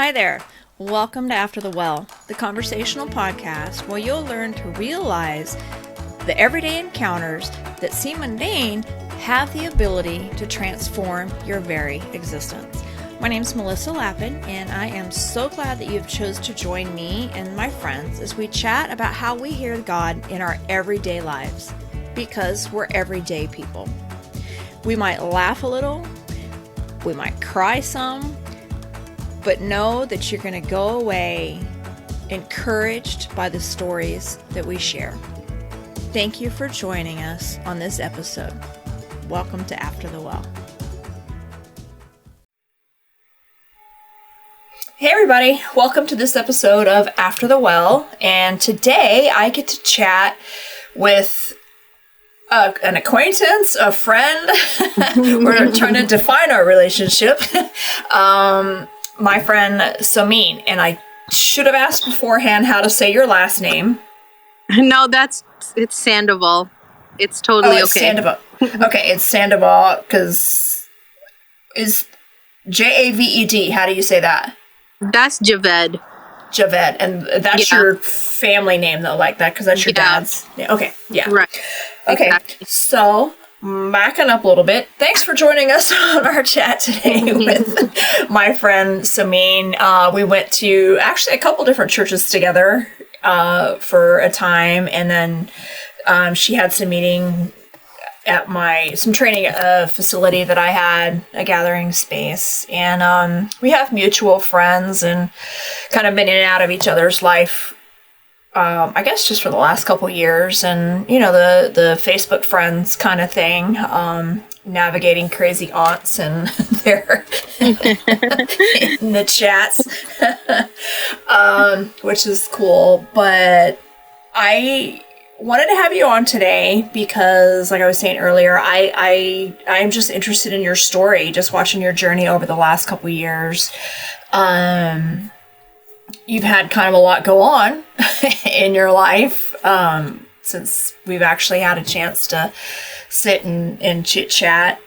Hi there. Welcome to After the Well, the conversational podcast where you'll learn to realize the everyday encounters that seem mundane have the ability to transform your very existence. My name's Melissa Lappin, and I am so glad that you've chosen to join me and my friends as we chat about how we hear God in our everyday lives, because we're everyday people. We might laugh a little, we might cry some, but know that you're going to go away encouraged by the stories that we share. Thank you for joining us on this episode. Welcome to After the Well. Hey everybody, welcome to this episode of After the Well, and today I get to chat with an acquaintance, a friend. We're trying to define our relationship. My friend Someen, and I should have asked beforehand how to say your last name. No, it's Sandoval. It's totally it's okay. Sandoval. Okay, it's Sandoval because is Javed. How do you say that? That's Javed. Javed, and that's your family name though, like that, because that's your dad's. Yeah. Okay, yeah. Right. Okay, exactly. So backing up a little bit, thanks for joining us on our chat today with my friend Someen. We went to actually a couple different churches together for a time, and then she had some meeting at some training facility that I had, a gathering space, and we have mutual friends and kind of been in and out of each other's life, I guess just for the last couple years, and you know, the Facebook friends kind of thing, navigating crazy aunts and their in the chats, which is cool. But I wanted to have you on today because, like I was saying earlier, I'm just interested in your story, just watching your journey over the last couple years. You've had kind of a lot go on in your life since we've actually had a chance to sit and chit chat,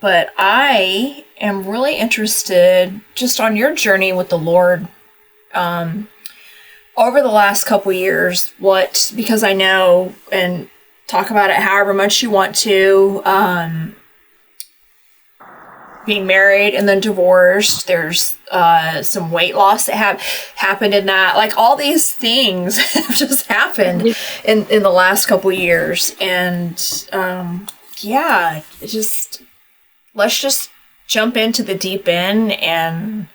but I am really interested just on your journey with the Lord over the last couple years, because I know, and talk about it however much you want to, being married and then divorced, there's some weight loss that happened in that. Like, all these things have just happened in the last couple years. And let's just jump into the deep end. And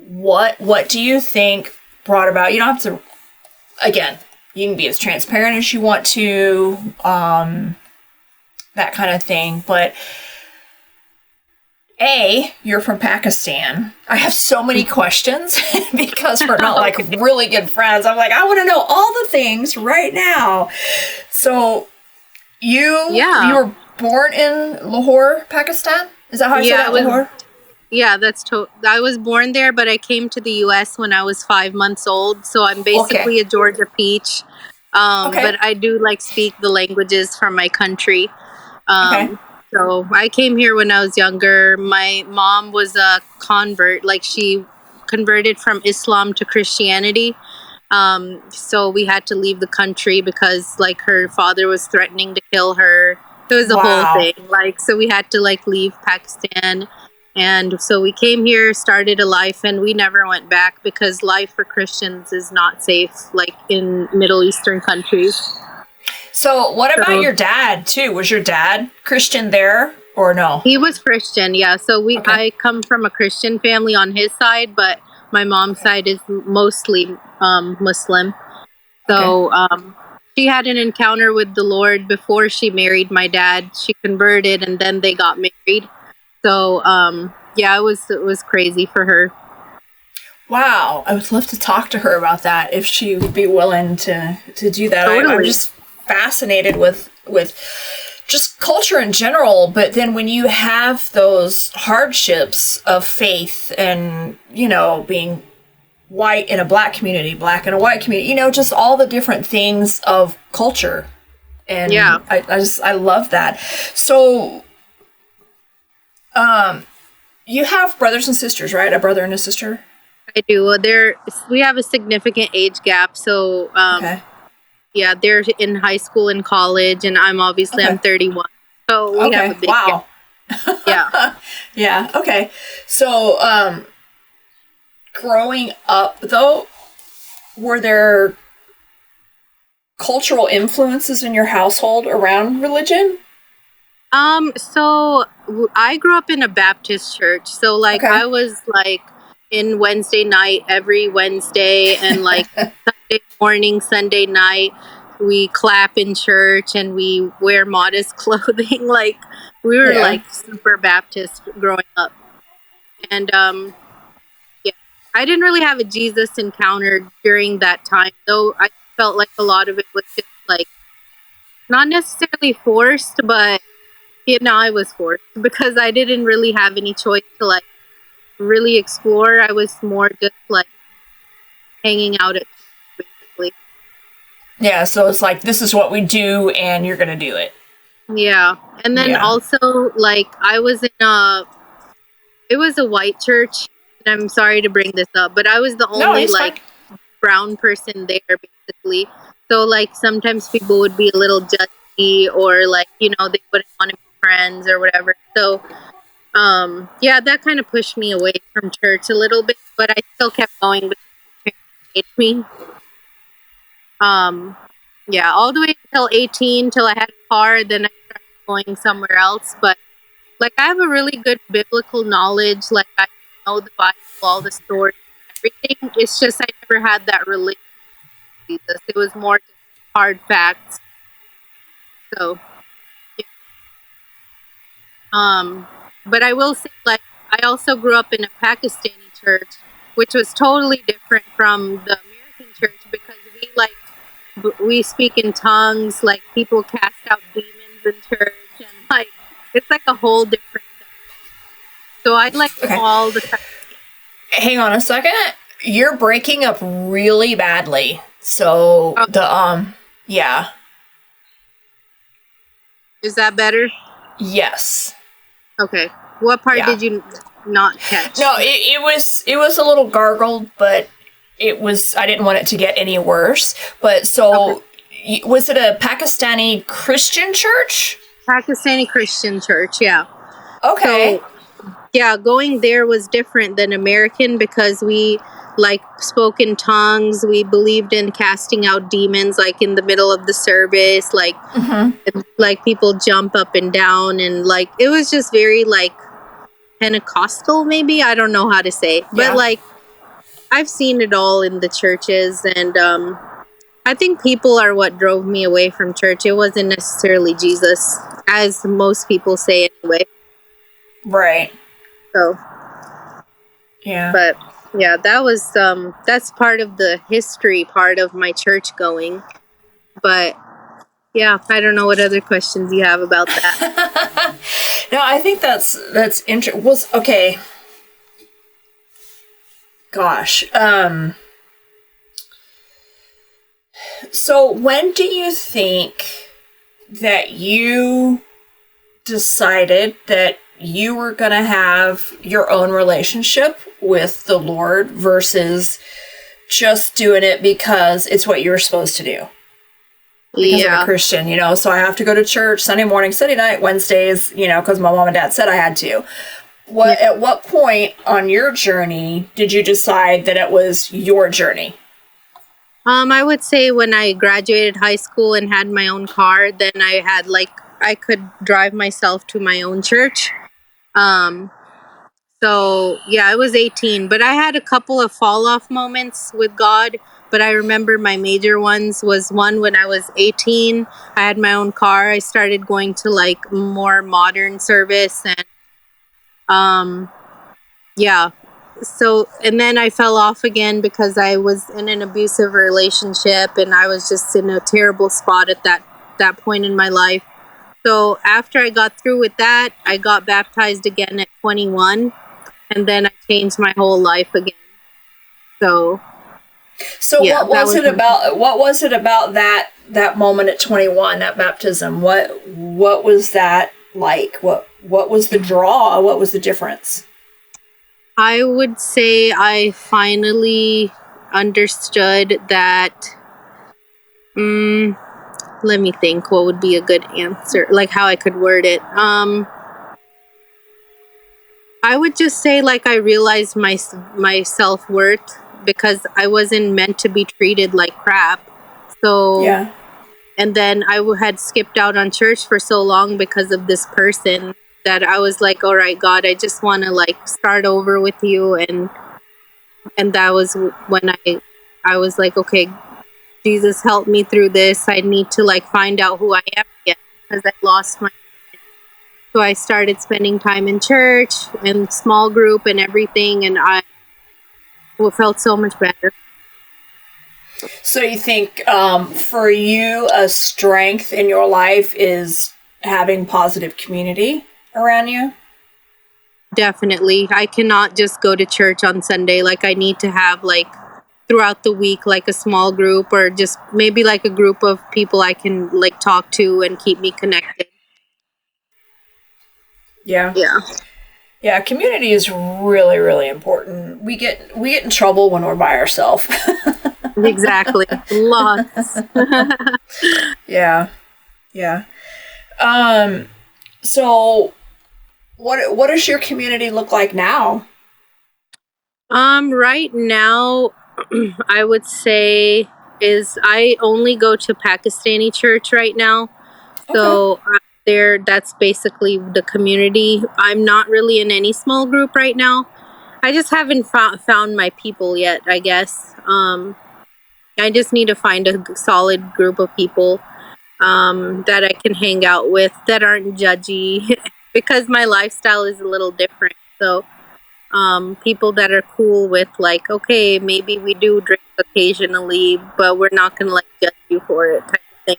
what do you think brought about, you don't have to, again, you can be as transparent as you want to, that kind of thing, but you're from Pakistan. I have so many questions because we're not like really good friends. I'm like, I want to know all the things right now. So you were born in Lahore, Pakistan? Is that how you say that, Lahore? Yeah, I was born there, but I came to the U.S. when I was 5 months old, so I'm basically a Georgia peach. But I do speak the languages from my country. So I came here when I was younger. My mom was a convert, she converted from Islam to Christianity. So we had to leave the country because her father was threatening to kill her. It was a whole thing. So we had to leave Pakistan. And so we came here, started a life, and we never went back because life for Christians is not safe, in Middle Eastern countries. So what about your dad, too? Was your dad Christian there or no? He was Christian, yeah. So I come from a Christian family on his side, but my mom's side is mostly Muslim. So she had an encounter with the Lord before she married my dad. She converted, and then they got married. So, it was crazy for her. Wow. I would love to talk to her about that if she would be willing to do that. Totally. I'm just fascinated with just culture in general. But then when you have those hardships of faith and, being white in a black community, black in a white community, just all the different things of culture. And I love that. So, you have brothers and sisters, right? A brother and a sister? I do. We have a significant age gap, so Okay. yeah, they're in high school and college, and I'm 31, so we have a big wow. gap. Yeah. Yeah. Okay. So, growing up, though, were there cultural influences in your household around religion? So I grew up in a Baptist church, so like Okay. I was like in Wednesday night every Wednesday, and like Sunday morning, Sunday night, we clap in church and we wear modest clothing. Like we were Yeah. like super Baptist growing up, and yeah, I didn't really have a Jesus encounter during that time, though. I felt like a lot of it was just like not necessarily forced, but I was forced because I didn't really have any choice to like really explore. I was more just like hanging out at church, basically. Yeah, so it's like, this is what we do, and you're going to do it. Yeah. And then also, like, it was a white church. And I'm sorry to bring this up, but I was the only, like, brown person there, basically. So, like, sometimes people would be a little judgy or, like, they wouldn't want to be friends or whatever. So, yeah, that kind of pushed me away from church a little bit, but I still kept going because my parents hated me. Yeah, all the way until 18, till I had a car, then I started going somewhere else. But like, I have a really good biblical knowledge. Like, I know the Bible, all the stories, everything. It's just I never had that relationship with Jesus. It was more just hard facts. So, yeah. But I will say, like, I also grew up in a Pakistani church, which was totally different from the American church because we speak in tongues, like people cast out demons in church, and like it's like a whole different dynamic. So I'd like all the time. Hang on a second. You're breaking up really badly. So yeah. Is that better? Yes. Okay. What part did you not catch? No, it was a little gargled, but I didn't want it to get any worse. But so, was it a Pakistani Christian church? Pakistani Christian church, yeah. Okay. So, yeah, going there was different than American because we like spoke in tongues. We believed in casting out demons, like in the middle of the service, like like people jump up and down, and like it was just very like Pentecostal, maybe. I don't know how to say, but like I've seen it all in the churches, and I think people are what drove me away from church. It wasn't necessarily Jesus, as most people say anyway. Right. So. Yeah. But yeah, that was that's part of the history part of my church going. But yeah, I don't know what other questions you have about that. No, I think that's interesting. Okay. Gosh. So when do you think that you decided that you were going to have your own relationship with the Lord versus just doing it because it's what you were supposed to do? Because I'm a Christian, so I have to go to church Sunday morning, Sunday night, Wednesdays, because my mom and dad said I had to. At what point on your journey did you decide that it was your journey? I would say when I graduated high school and had my own car, then I could drive myself to my own church. So yeah, I was 18, but I had a couple of fall off moments with God. But I remember my major ones was one when I was 18. I had my own car. I started going to like more modern service, and yeah. So, and then I fell off again because I was in an abusive relationship, and I was just in a terrible spot at that point in my life. So after I got through with that, I got baptized again at 21, and then I changed my whole life again. So yeah, what was it about that moment at 21, that baptism? What was that like? What was the draw? What was the difference? I would say I finally understood that. Let me think. What would be a good answer? Like how I could word it. I would just say like I realized my self-worth because I wasn't meant to be treated like crap. So, Yeah. and then had skipped out on church for so long because of this person that I was like, all right, God, I just want to like start over with you. And that was when I was like, okay, Jesus, help me through this. I need to like find out who I am again because I lost my. So I started spending time in church and small group and everything, and I felt so much better. So you think for you, a strength in your life is having positive community around you? Definitely. I cannot just go to church on Sunday. Like I need to have like throughout the week, like a small group or just maybe like a group of people I can like talk to and keep me connected. Yeah. Yeah. Yeah, community is really, really important. We get in trouble when we're by ourselves. Exactly. Lots. Yeah. Yeah. So what does your community look like now? Right now I would say is I only go to Pakistani church right now. Okay. So there that's basically the community. I'm not really in any small group right now. I just haven't found my people yet, I guess. I just need to find a solid group of people that I can hang out with that aren't judgy because my lifestyle is a little different. So, people that are cool with, like, okay, maybe we do drink occasionally, but we're not going to, like, judge you for it type of thing.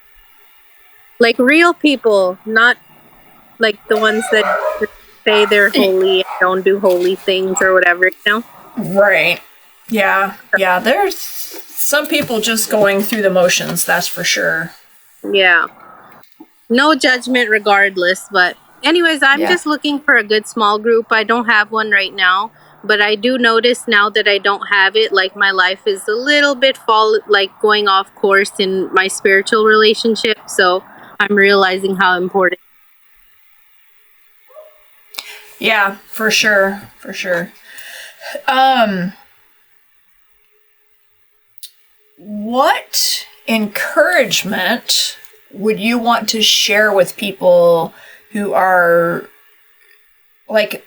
Like, real people, not like the ones that say they're holy and don't do holy things or whatever, you know? Right. Yeah. Yeah. There's some people just going through the motions, that's for sure. Yeah. No judgment regardless, but anyways, I'm just looking for a good small group. I don't have one right now, but I do notice now that I don't have it, like my life is a little bit going off course in my spiritual relationship, so I'm realizing how important. Yeah, for sure. For sure. What encouragement would you want to share with people who are like,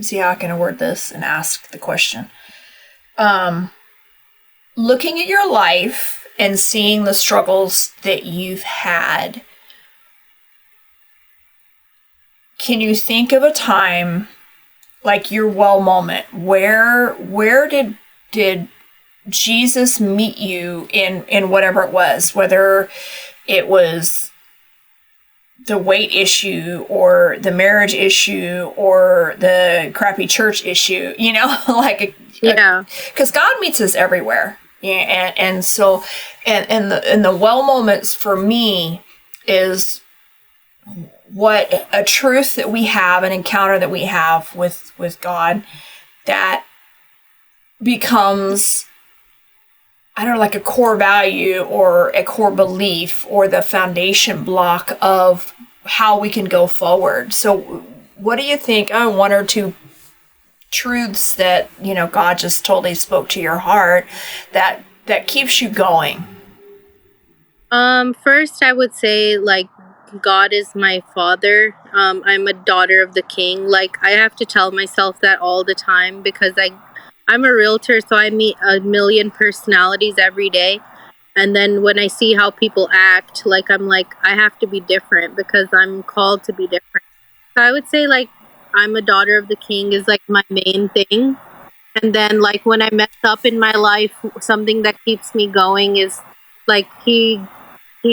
see how I can word this and ask the question. Looking at your life and seeing the struggles that you've had, can you think of a time like your well moment where did Jesus meet you in whatever it was, whether it was the weight issue or the marriage issue or the crappy church issue, like because God meets us everywhere. Yeah, and so and the well moments for me is what a truth that we have, an encounter that we have with God that becomes, I don't know, like a core value or a core belief or the foundation block of how we can go forward. So what do you think, one or two truths that, God just totally spoke to your heart that keeps you going? First I would say, like, God is my father. I'm a daughter of the king. Like, I have to tell myself that all the time because I'm a realtor, so I meet a million personalities every day. And then when I see how people act, like, I'm like, I have to be different because I'm called to be different. So I would say, like, I'm a daughter of the king is like my main thing. And then, like, when I mess up in my life, something that keeps me going is like he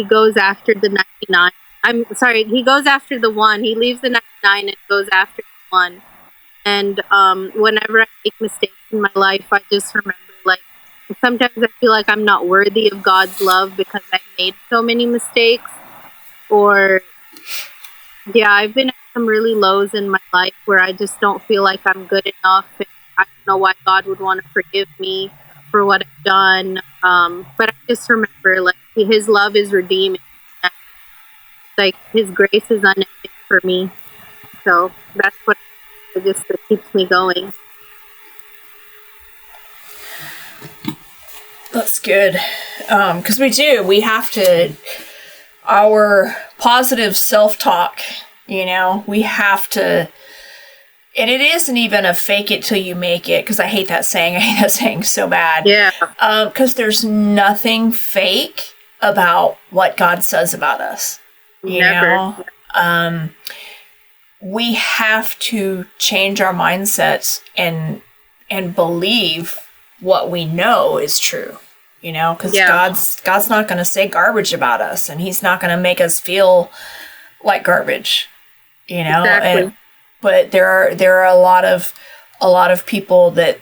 goes after the 99. I'm sorry, he goes after the one. He leaves the 99 and goes after the one. And whenever I make mistakes in my life, I just remember, like, sometimes I feel like I'm not worthy of God's love because I've made so many mistakes. Or, yeah, I've been at some really lows in my life where I just don't feel like I'm good enough. And I don't know why God would want to forgive me for what I've done. But I just remember, like, His love is redeeming. Like, His grace is unending for me. So that's what just that keeps me going. That's good. Because we have to, our positive self-talk, we have to, and it isn't even a fake it till you make it, because I hate that saying so bad. Yeah. Because there's nothing fake about what God says about us. Never. We have to change our mindsets and believe what we know is true. Because God's not going to say garbage about us, and He's not going to make us feel like garbage, Exactly. But there are a lot of people that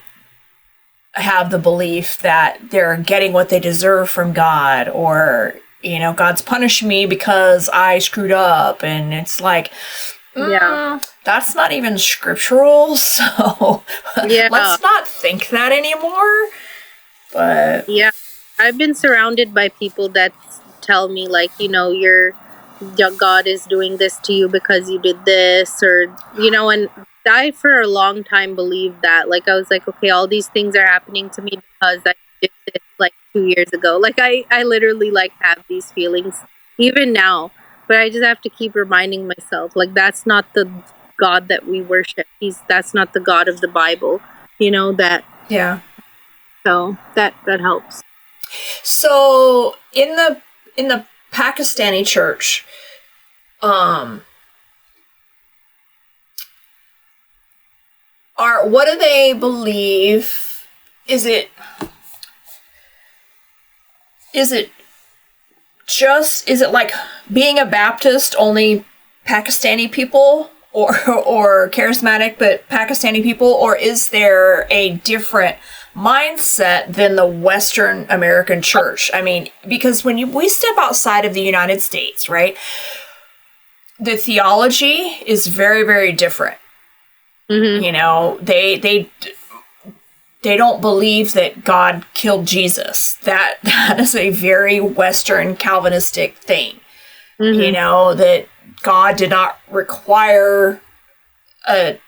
have the belief that they're getting what they deserve from God, or God's punishing me because I screwed up, and it's like, that's not even scriptural, so let's not think that anymore. But yeah, I've been surrounded by people that tell me, like, your God is doing this to you because you did this, or and I for a long time believed that. Like, I was like, okay, all these things are happening to me because I did this like 2 years ago. Like, I literally like have these feelings even now, but I just have to keep reminding myself, like, that's not the God that we worship. That's not the God of the Bible. That. Yeah. So that helps. So in the Pakistani church, what do they believe? Is it like being a Baptist only Pakistani people, or charismatic but Pakistani people, or is there a different mindset than the Western American church? I mean, because when we step outside of the United States, right, the theology is very, very different. Mm-hmm. They don't believe that God killed Jesus. That is a very Western Calvinistic thing. Mm-hmm. That God did not require an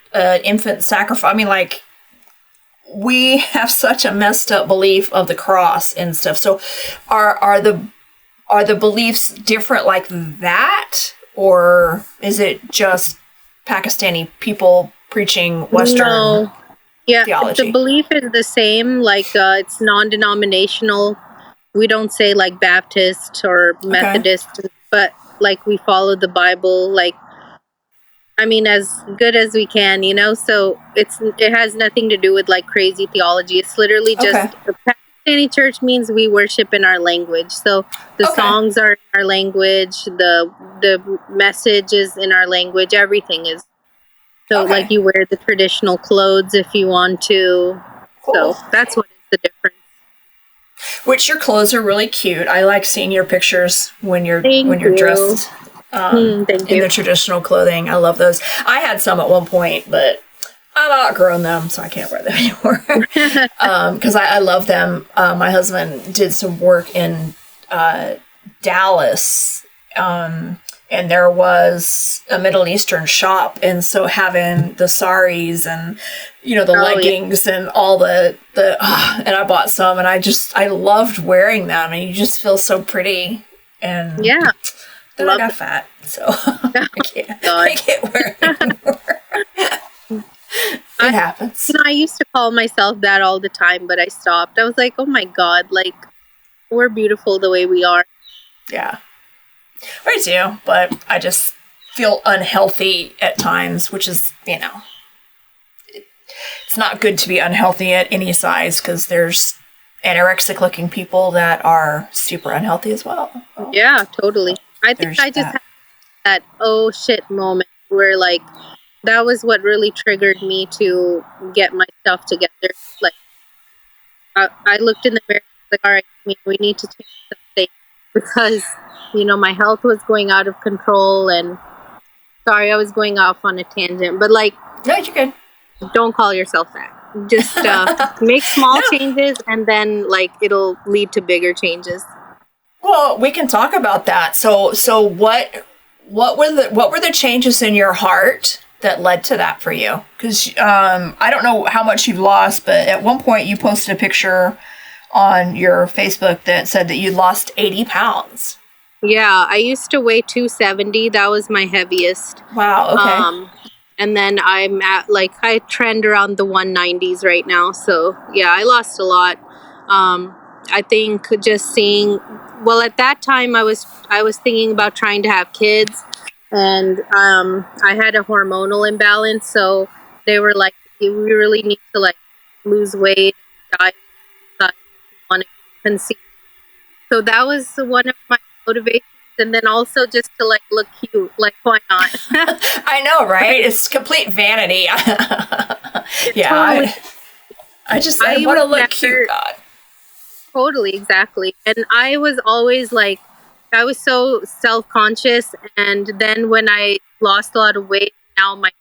infant sacrifice. I mean, like, we have such a messed up belief of the cross and stuff. So are the beliefs different like that? Or is it just Pakistani people preaching Western theology? The belief is the same. Like, it's non-denominational. We don't say like Baptist or Methodist, but like we follow the Bible. Like, I mean, as good as we can, so it has nothing to do with like crazy theology. It's literally just the Pakistani church means we worship in our language. So the songs are in our language, the message is in our language, everything is. So like you wear the traditional clothes if you want to. Cool. So that's what is the difference. Which your clothes are really cute. I like seeing your pictures when you're dressed in the traditional clothing. I love those. I had some at one point, but I've outgrown them, so I can't wear them anymore. Because I love them. My husband did some work in Dallas, and there was a Middle Eastern shop, and so having the saris and the leggings and all the and I bought some, and I loved wearing them, and you just feel so pretty. And then I got fat, so I can't wear it anymore. It happens. I used to call myself that all the time, but I stopped. I was like, oh my God, like, we're beautiful the way we are. Yeah. I do, but I just feel unhealthy at times, which is, it's not good to be unhealthy at any size, because there's anorexic looking people that are super unhealthy as well. Yeah, totally. I think I just had that oh shit moment where, like, that was what really triggered me to get my stuff together. Like, I looked in the mirror and was like, all right, we need to change something, because my health was going out of control, and Sorry, I was going off on a tangent, but like, No, you're good. don't call yourself that. Just make small changes, and then like it'll lead to bigger changes. Well, we can talk about that. So what were the changes in your heart that led to that for you? Because I don't know how much you've lost, but at one point you posted a picture on your Facebook that said that you lost 80 pounds. Yeah, I used to weigh 270. That was my heaviest. Wow. Okay. And then I'm at like I trend around the 190s right now. So yeah, I lost a lot. I think just seeing. Well, at that time I was thinking about trying to have kids, and I had a hormonal imbalance. So they were like, "We really need to like lose weight, diet, if you want to conceive." So that was one of my motivations. And then also just to like look cute, like why not? I know, right? It's complete vanity. Yeah, totally. I want to look cute. God. Totally, exactly. And I was always like, I was so self-conscious. And then when I lost a lot of weight, now my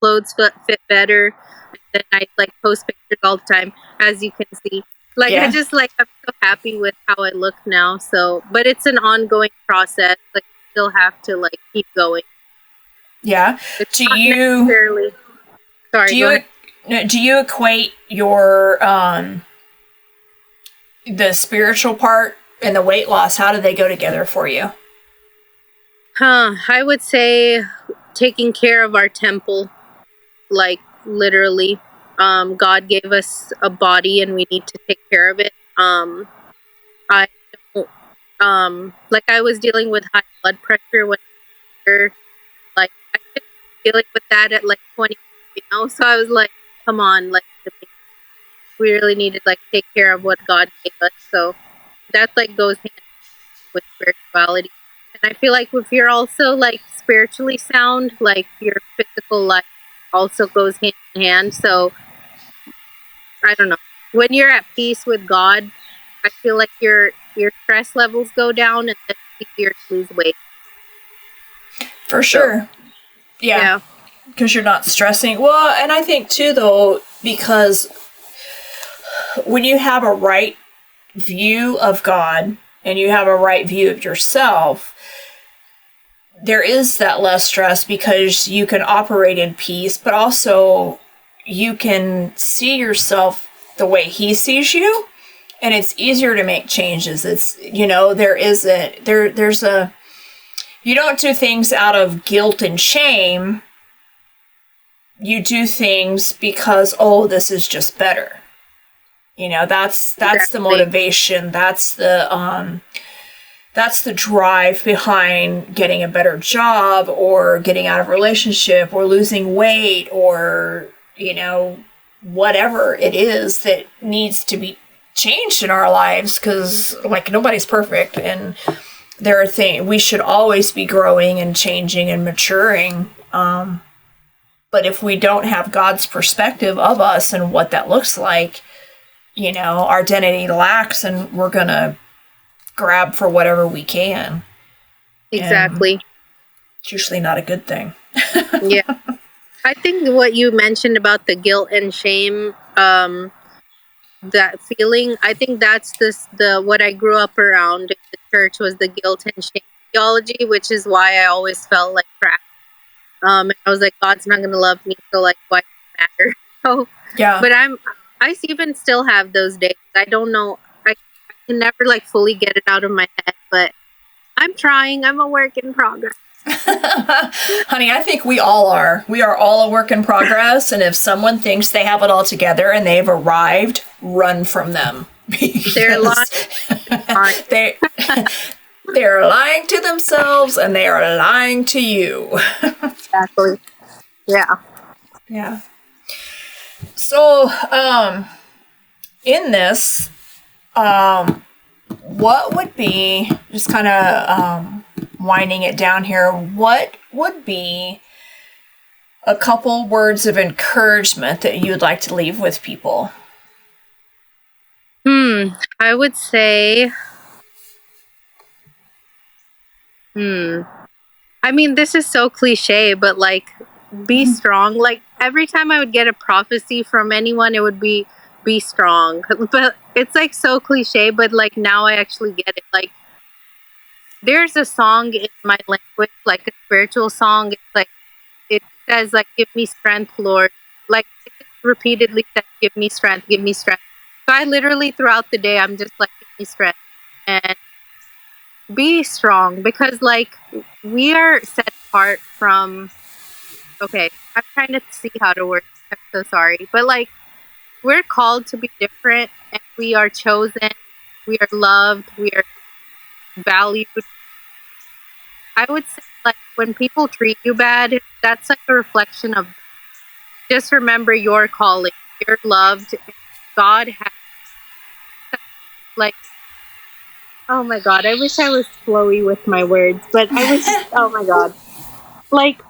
clothes fit better. And then I like post pictures all the time, as you can see. Like, Yeah. I just like, I'm so happy with how I look now. So, but it's an ongoing process. Like, you still have to like keep going. Yeah. It's Do not you necessarily. Sorry. do you equate your the spiritual part and the weight loss? How do they go together for you? I would say taking care of our temple, like literally. God gave us a body and we need to take care of it. I don't, like I was dealing with high blood pressure when like I was dealing with that at like 20, so I was like, come on, like we really need to like take care of what God gave us. So that like goes hand with spirituality. And I feel like if you're also like spiritually sound, like your physical life also goes hand in hand. So I don't know. When you're at peace with God, I feel like your stress levels go down, and then it's easier to lose weight. For sure. Yeah. Because you're not stressing. Well, and I think too, though, because when you have a right view of God and you have a right view of yourself, there is that less stress because you can operate in peace, but also you can see yourself the way He sees you, and it's easier to make changes. It's, there's a, you don't do things out of guilt and shame. You do things because, oh, this is just better. That's the motivation. That's the drive behind getting a better job or getting out of a relationship or losing weight or, whatever it is that needs to be changed in our lives, because like nobody's perfect, and there are things we should always be growing and changing and maturing. But if we don't have God's perspective of us and what that looks like, our identity lacks, and we're going to grab for whatever we can. Exactly. And it's usually not a good thing. Yeah. I think what you mentioned about the guilt and shame, that feeling, I think that's the what I grew up around in the church was the guilt and shame theology, which is why I always felt like crap. And I was like, God's not going to love me, so like, why does it matter? So yeah. But I even still have those days. I don't know. I can never like fully get it out of my head, but I'm trying. I'm a work in progress. Honey, I think we all are. We are all a work in progress. And if someone thinks they have it all together and they've arrived, run from them. They're lying. They're lying to themselves and they are lying to you. Exactly. Yeah. Yeah. So, in this, what would be, just kind of winding it down here, what would be a couple words of encouragement that you'd like to leave with people? I would say, I I mean, this is so cliche, but like, be strong. Like, every time I would get a prophecy from anyone, it would be strong. But it's like so cliche, but like now I actually get it. Like, there's a song in my language, like a spiritual song. It's like, it says like, give me strength, Lord. Like, it just repeatedly says, give me strength, give me strength. So I literally throughout the day, I'm just like, give me strength and be strong, because like, we are set apart from, okay, I'm trying to see how to word it. I'm so sorry. But like, we're called to be different, and we are chosen, we are loved, we are valued. I would say, like, when people treat you bad, that's like a reflection of, just remember your calling. You're loved. God has, like, oh my God, I wish I was flowy with my words, but I was, oh my God. Like,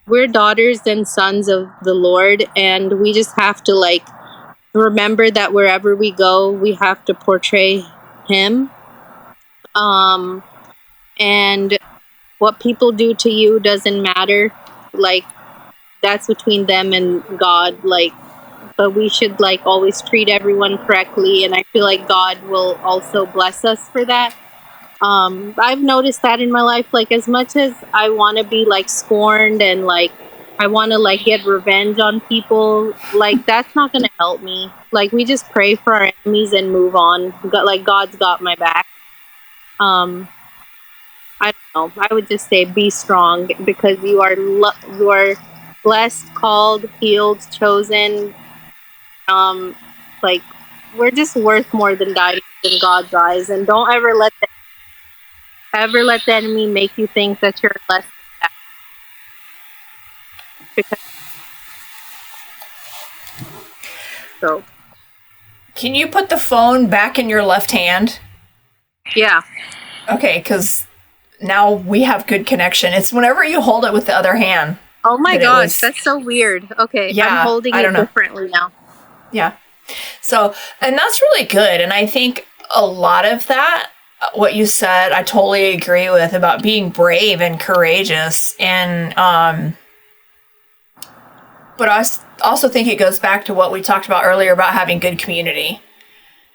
we're daughters and sons of the Lord, and we just have to, like, remember that wherever we go, we have to portray Him. And what people do to you doesn't matter. Like, that's between them and God. Like, but we should like always treat everyone correctly, and I feel like God will also bless us for that. I've noticed that in my life, like, as much as I want to be like scorned and like I want to like get revenge on people, like, that's not going to help me. Like, we just pray for our enemies and move on. Like, God's got my back. I don't know. I would just say be strong, because you are blessed, called, healed, chosen. Like, we're just worth more than diamonds in God's eyes, and don't ever let the enemy make you think that you're less than that. Because, so, Can you put the phone back in your left hand? yeah. Okay, because now we have good connection. It's whenever you hold it with the other hand. Oh my gosh, that's so weird. Okay, yeah, I'm holding it differently now. Yeah. So, and that's really good. And I think a lot of that, what you said, I totally agree with, about being brave and courageous. And, but I also think it goes back to what we talked about earlier about having good community.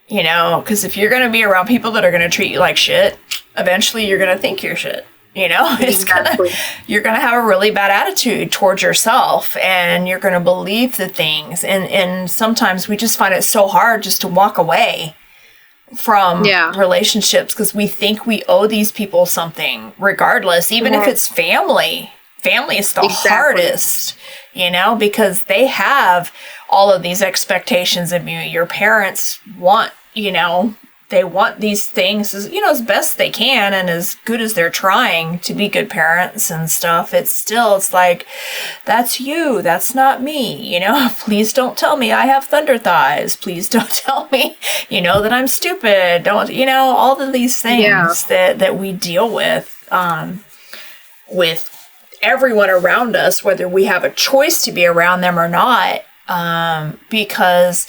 You know, because if you're going to be around people that are going to treat you like shit, eventually you're going to think you're shit. You know, you're going to have a really bad attitude towards yourself, and you're going to believe the things. And sometimes we just find it so hard just to walk away from relationships, because we think we owe these people something regardless, even if it's family. Family is the hardest, you know, because they have all of these expectations of you. Your parents want, you know, they want these things as, you know, as best they can, and as good as they're trying to be good parents and stuff. It's like, that's you, that's not me, you know. Please don't tell me I have thunder thighs. Please don't tell me, you know, that I'm stupid. Don't, you know, all of these things that we deal with everyone around us, whether we have a choice to be around them or not. Because,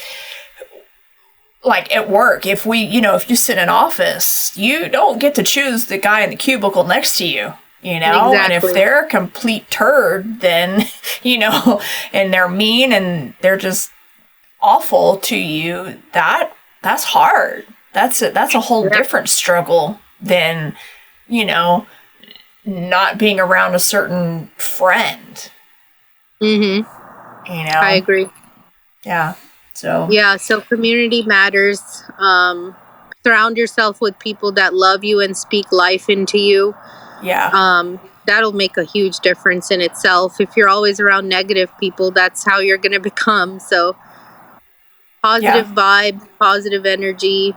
like, at work, if you sit in office, you don't get to choose the guy in the cubicle next to you, you know? Exactly. And if they're a complete turd, then, you know, and they're mean and they're just awful to you, that's hard. That's a whole different struggle than, you know, not being around a certain friend. Mm-hmm. You know? I agree. Yeah. So community matters. Surround yourself with people that love you and speak life into you. Yeah. That'll make a huge difference in itself. If you're always around negative people, that's how you're going to become. So positive vibe, positive energy.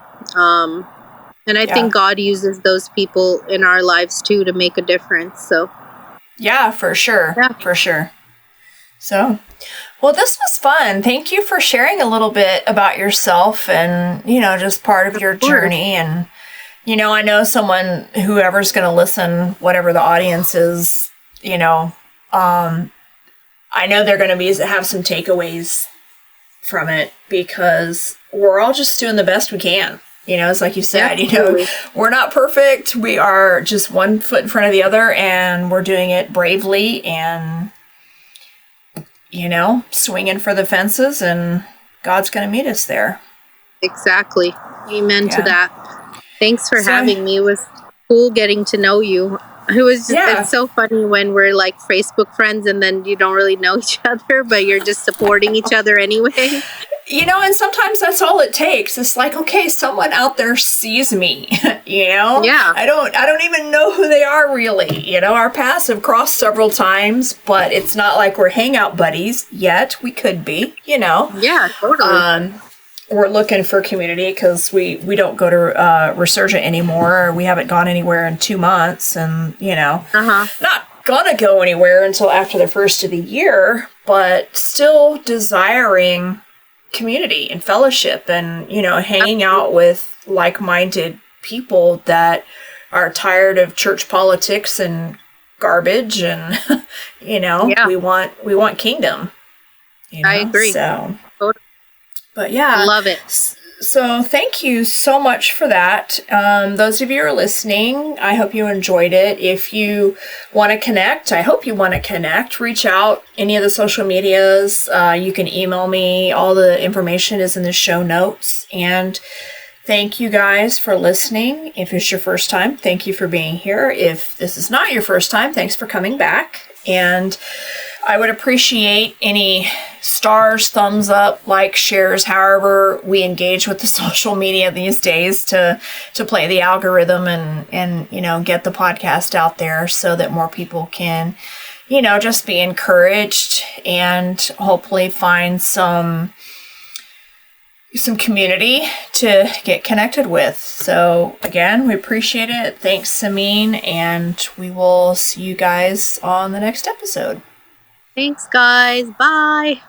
And I think God uses those people in our lives too to make a difference. So yeah, for sure. Yeah. For sure. So, well, this was fun. Thank you for sharing a little bit about yourself and, you know, just part of your journey. And, you know, I know whoever's going to listen, whatever the audience is, you know, I know they're going to have some takeaways from it, because we're all just doing the best we can. It's like you said, Absolutely. we're not perfect. We are just one foot in front of the other, and we're doing it bravely and, swinging for the fences, and God's going to meet us there. Exactly. Amen to that. Thanks for having me. It was cool getting to know you. It's so funny when we're like Facebook friends and then you don't really know each other, but you're just supporting each other anyway. And sometimes that's all it takes. It's like, okay, someone out there sees me, Yeah. I don't even know who they are really. Our paths have crossed several times, but it's not like we're hangout buddies yet. We could be, Yeah, totally. We're looking for community because we don't go to Resurgent anymore. We haven't gone anywhere in 2 months, and not gonna go anywhere until after the first of the year, but still desiring community and fellowship and hanging out with like-minded people that are tired of church politics and garbage, and we want kingdom. I agree. So. Totally. But yeah, love it. So thank you so much for that. Those of you who are listening, I hope you enjoyed it. If you want to connect, I hope you want to connect. Reach out any of the social medias. You can email me. All the information is in the show notes. And thank you guys for listening. If it's your first time, thank you for being here. If this is not your first time, thanks for coming back. And I would appreciate any stars, thumbs up, likes, shares, however we engage with the social media these days to play the algorithm and get the podcast out there so that more people can, just be encouraged and hopefully find some community to get connected with. So again, we appreciate it. Thanks, Someen, and we will see you guys on the next episode. Thanks, guys. Bye.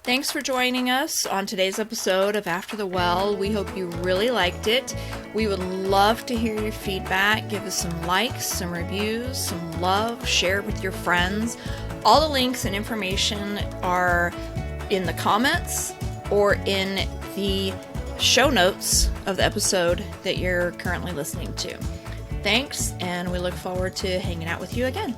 Thanks for joining us on today's episode of After the Well. We hope you really liked it. We would love to hear your feedback. Give us some likes, some reviews, some love. Share it with your friends. All the links and information are in the comments or in the show notes of the episode that you're currently listening to. Thanks, and we look forward to hanging out with you again.